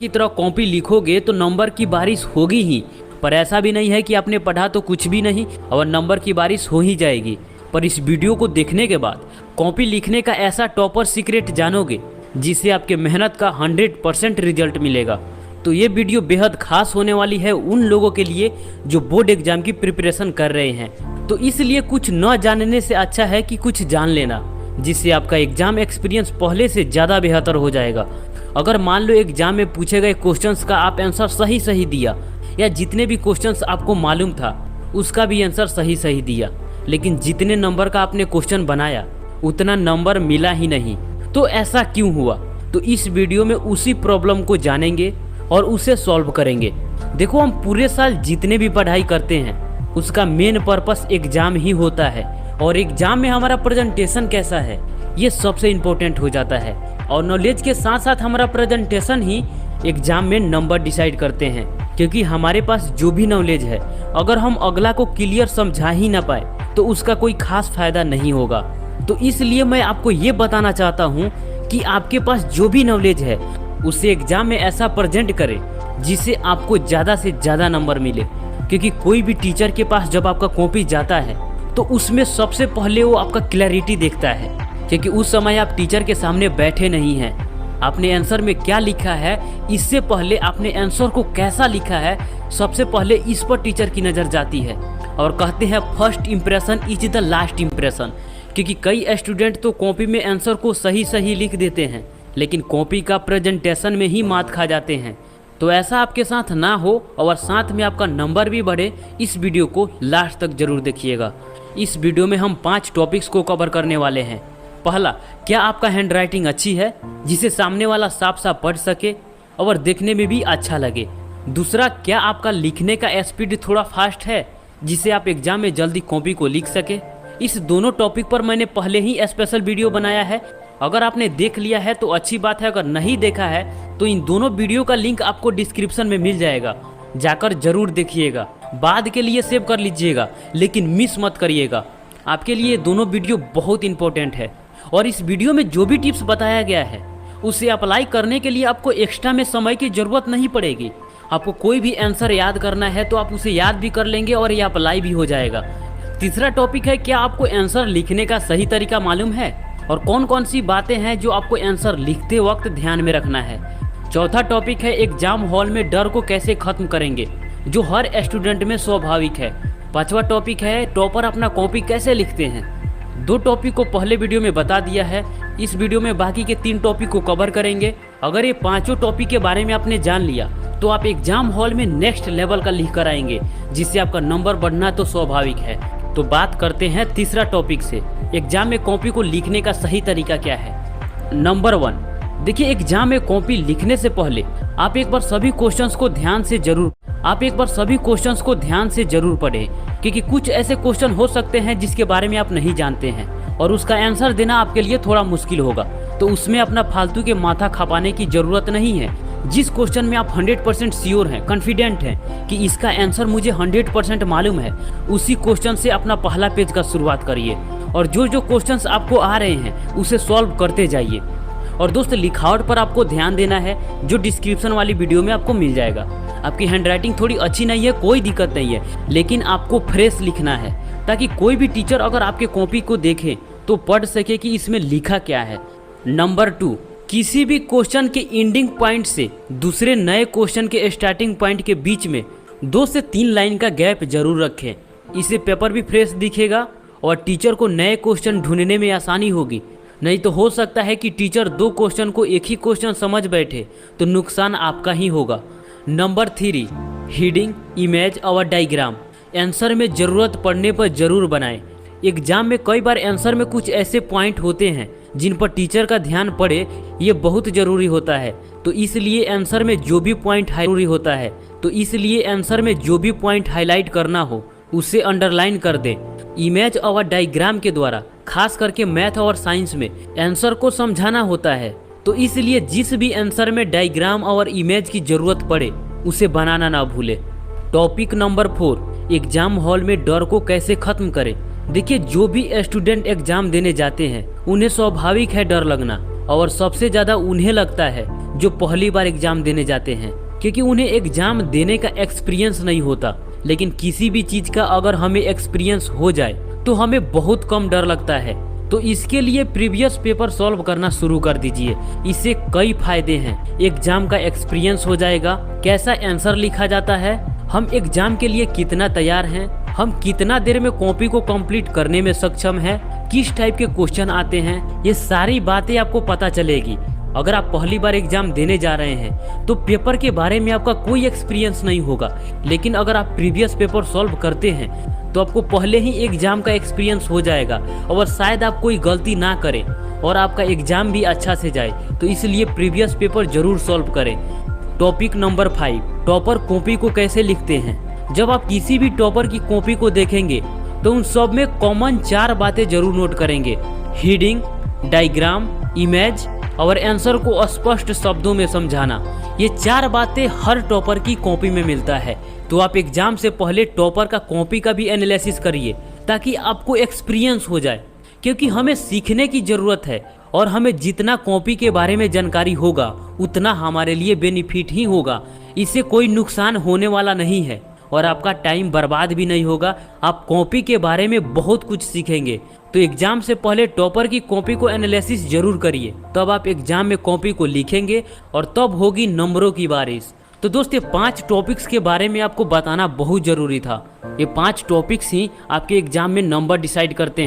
की तरह कॉपी लिखोगे तो नंबर की बारिश होगी ही। पर ऐसा भी नहीं है कि आपने पढ़ा तो कुछ भी नहीं और नंबर की बारिश हो ही जाएगी। पर इस वीडियो को देखने के बाद कॉपी लिखने का ऐसा टॉपर सीक्रेट जानोगे जिससे आपके मेहनत का 100% रिजल्ट मिलेगा। तो ये वीडियो बेहद खास होने वाली है उन लोगों के लिए जो बोर्ड एग्जाम की प्रिपरेशन कर रहे हैं। तो इसलिए कुछ न जानने से अच्छा है कि कुछ जान लेना, जिससे आपका एग्जाम एक्सपीरियंस पहले से ज़्यादा बेहतर हो जाएगा। अगर मान लो एग्जाम में पूछे गए क्वेश्चंस का आप आंसर सही दिया, या जितने भी क्वेश्चंस आपको मालूम था उसका भी आंसर सही दिया, लेकिन जितने नंबर का आपने क्वेश्चन बनाया उतना नंबर मिला ही नहीं, तो ऐसा क्यों हुआ? तो इस वीडियो में उसी प्रॉब्लम को जानेंगे और उसे सॉल्व करेंगे। देखो, हम पूरे साल जितने भी पढ़ाई करते हैं उसका मेन पर्पस एग्जाम ही होता है, और एग्जाम में हमारा प्रेजेंटेशन कैसा है ये सबसे इम्पोर्टेंट हो जाता है। और नॉलेज के साथ साथ हमारा प्रेजेंटेशन ही एग्जाम में नंबर डिसाइड करते हैं, क्योंकि हमारे पास जो भी नॉलेज है अगर हम अगला को क्लियर समझा ही ना पाए तो उसका कोई खास फायदा नहीं होगा। तो इसलिए मैं आपको ये बताना चाहता हूँ कि आपके पास जो भी नॉलेज है उसे एग्जाम में ऐसा प्रेजेंट करें जिससे आपको ज़्यादा से ज़्यादा नंबर मिले। क्योंकि कोई भी टीचर के पास जब आपका कॉपी जाता है तो उसमें सबसे पहले वो आपका क्लैरिटी देखता है, क्योंकि उस समय आप टीचर के सामने बैठे नहीं हैं। आपने आंसर में क्या लिखा है इससे पहले आपने आंसर को कैसा लिखा है, सबसे पहले इस पर टीचर की नज़र जाती है। और कहते हैं first impression is the last impression, क्योंकि कई स्टूडेंट तो कॉपी में आंसर को सही लिख देते हैं लेकिन कॉपी का प्रेजेंटेशन में ही मात खा जाते हैं। तो ऐसा आपके साथ ना हो और साथ में आपका नंबर भी बढ़े, इस वीडियो को लास्ट तक जरूर देखिएगा। इस वीडियो में हम 5 टॉपिक्स को कवर करने वाले हैं। पहला, क्या आपका हैंड राइटिंग अच्छी है जिसे सामने वाला साफ साफ पढ़ सके और देखने में भी अच्छा लगे। दूसरा, क्या आपका लिखने का स्पीड थोड़ा फास्ट है जिसे आप एग्जाम में जल्दी कॉपी को लिख सके। इस दोनों टॉपिक पर मैंने पहले ही स्पेशल वीडियो बनाया है, अगर आपने देख लिया है तो अच्छी बात है, अगर नहीं देखा है तो इन दोनों वीडियो का लिंक आपको डिस्क्रिप्शन में मिल जाएगा, जाकर जरूर देखिएगा। बाद के लिए सेव कर लीजिएगा लेकिन मिस मत करिएगा, आपके लिए दोनों वीडियो बहुत इंपॉर्टेंट है। और इस वीडियो में जो भी टिप्स बताया गया है उसे अप्लाई करने के लिए आपको एक्स्ट्रा में समय की ज़रूरत नहीं पड़ेगी। आपको कोई भी आंसर याद करना है तो आप उसे याद भी कर लेंगे और ये अप्लाई भी हो जाएगा। तीसरा टॉपिक है, क्या आपको आंसर लिखने का सही तरीका मालूम है और कौन कौन सी बातें हैं जो आपको आंसर लिखते वक्त ध्यान में रखना है। चौथा टॉपिक है, एग्जाम हॉल में डर को कैसे खत्म करेंगे, जो हर स्टूडेंट में स्वाभाविक है। पांचवा टॉपिक है, टॉपर अपना कॉपी कैसे लिखते हैं। 2 टॉपिक को पहले वीडियो में बता दिया है, इस वीडियो में बाकी के 3 टॉपिक को कवर करेंगे। अगर ये पांचों टॉपिक के बारे में आपने जान लिया तो आप एग्जाम हॉल में नेक्स्ट लेवल का लिख कर आएंगे, जिससे आपका नंबर बढ़ना तो स्वाभाविक है। तो बात करते हैं तीसरा टॉपिक से, एग्जाम में कॉपी को लिखने का सही तरीका क्या है। नंबर 1, देखिए, एग्जाम में कॉपी लिखने से पहले आप एक बार सभी क्वेश्चंस को ध्यान से जरूर पढ़ें, क्योंकि कुछ ऐसे क्वेश्चन हो सकते हैं जिसके बारे में आप नहीं जानते हैं और उसका आंसर देना आपके लिए थोड़ा मुश्किल होगा। तो उसमें अपना फालतू के माथा खपाने की ज़रूरत नहीं है। जिस क्वेश्चन में आप 100% श्योर हैं, कॉन्फिडेंट हैं कि इसका आंसर मुझे 100% मालूम है, उसी क्वेश्चन से अपना पहला पेज का शुरुआत करिए और जो क्वेश्चंस आपको आ रहे हैं उसे सॉल्व करते जाइए। और दोस्त, लिखावट पर आपको ध्यान देना है, जो डिस्क्रिप्शन वाली वीडियो में आपको मिल जाएगा। आपकी हैंडराइटिंग थोड़ी अच्छी नहीं है, कोई दिक्कत नहीं है, लेकिन आपको फ्रेश लिखना है ताकि कोई भी टीचर अगर आपके कॉपी को देखे तो पढ़ सके कि इसमें लिखा क्या है। नंबर 2, किसी भी क्वेश्चन के एंडिंग पॉइंट से दूसरे नए क्वेश्चन के स्टार्टिंग पॉइंट के बीच में 2 से 3 लाइन का गैप जरूर रखें। इससे पेपर भी फ्रेश दिखेगा और टीचर को नए क्वेश्चन ढूंढने में आसानी होगी। नहीं तो हो सकता है कि टीचर 2 क्वेश्चन को एक ही क्वेश्चन समझ बैठे तो नुकसान आपका ही होगा। नंबर 3, हेडिंग, इमेज और डायग्राम आंसर में ज़रूरत पड़ने पर ज़रूर बनाएं। एग्जाम में कई बार आंसर में कुछ ऐसे पॉइंट होते हैं जिन पर टीचर का ध्यान पड़े, ये बहुत ज़रूरी होता है। तो इसलिए आंसर में जो भी पॉइंट हाईलाइट करना हो उसे अंडरलाइन कर दें। इमेज और डायग्राम के द्वारा खास करके मैथ और साइंस में आंसर को समझाना होता है, तो इसलिए जिस भी आंसर में डायग्राम और इमेज की ज़रूरत पड़े उसे बनाना ना भूले। टॉपिक नंबर 4, एग्जाम हॉल में डर को कैसे खत्म करें। देखिए, जो भी स्टूडेंट एग्जाम देने जाते हैं उन्हें स्वाभाविक है डर लगना, और सबसे ज़्यादा उन्हें लगता है जो पहली बार एग्जाम देने जाते हैं, क्योंकि उन्हें एग्जाम देने का एक्सपीरियंस नहीं होता। लेकिन किसी भी चीज़ का अगर हमें एक्सपीरियंस हो जाए तो हमें बहुत कम डर लगता है। तो इसके लिए प्रीवियस पेपर सॉल्व करना शुरू कर दीजिए। इससे कई फायदे हैं। एग्जाम का एक्सपीरियंस हो जाएगा, कैसा आंसर लिखा जाता है, हम एग्जाम के लिए कितना तैयार हैं, हम कितना देर में कॉपी को कंप्लीट करने में सक्षम हैं, किस टाइप के क्वेश्चन आते हैं, ये सारी बातें आपको पता चलेगी। अगर आप पहली बार एग्जाम देने जा रहे हैं तो पेपर के बारे में आपका कोई एक्सपीरियंस नहीं होगा। लेकिन अगर आप प्रीवियस पेपर सॉल्व करते हैं तो आपको पहले ही एग्जाम का एक्सपीरियंस हो जाएगा और शायद आप कोई गलती ना करें और आपका एग्जाम भी अच्छा से जाए। तो इसलिए प्रीवियस पेपर जरूर सॉल्व करें। टॉपिक नंबर 5, टॉपर कॉपी को कैसे लिखते हैं। जब आप किसी भी टॉपर की कॉपी को देखेंगे तो उन सब में कॉमन 4 बातें जरूर नोट करेंगे। हीडिंग, डायग्राम, इमेज और आंसर को स्पष्ट शब्दों में समझाना। ये 4 बातें हर टॉपर की कॉपी में मिलता है। तो आप एग्जाम से पहले टॉपर का कॉपी का भी एनालिसिस करिए ताकि आपको एक्सपीरियंस हो जाए, क्योंकि हमें सीखने की ज़रूरत है और हमें जितना कॉपी के बारे में जानकारी होगा उतना हमारे लिए बेनिफिट ही होगा। इससे कोई नुकसान होने वाला नहीं है और आपका टाइम बर्बाद भी नहीं होगा। आप कॉपी के बारे में बहुत कुछ सीखेंगे। तो एग्जाम से पहले टॉपर की कॉपी को एनालिसिस जरूर करिए, तब आप एग्जाम में कॉपी को लिखेंगे और तब होगी नंबरों की बारिश। तो दोस्त, ये 5 टॉपिक्स के बारे में आपको बताना बहुत ज़रूरी था। ये 5 टॉपिक्स ही आपके एग्जाम में नंबर डिसाइड करते हैं।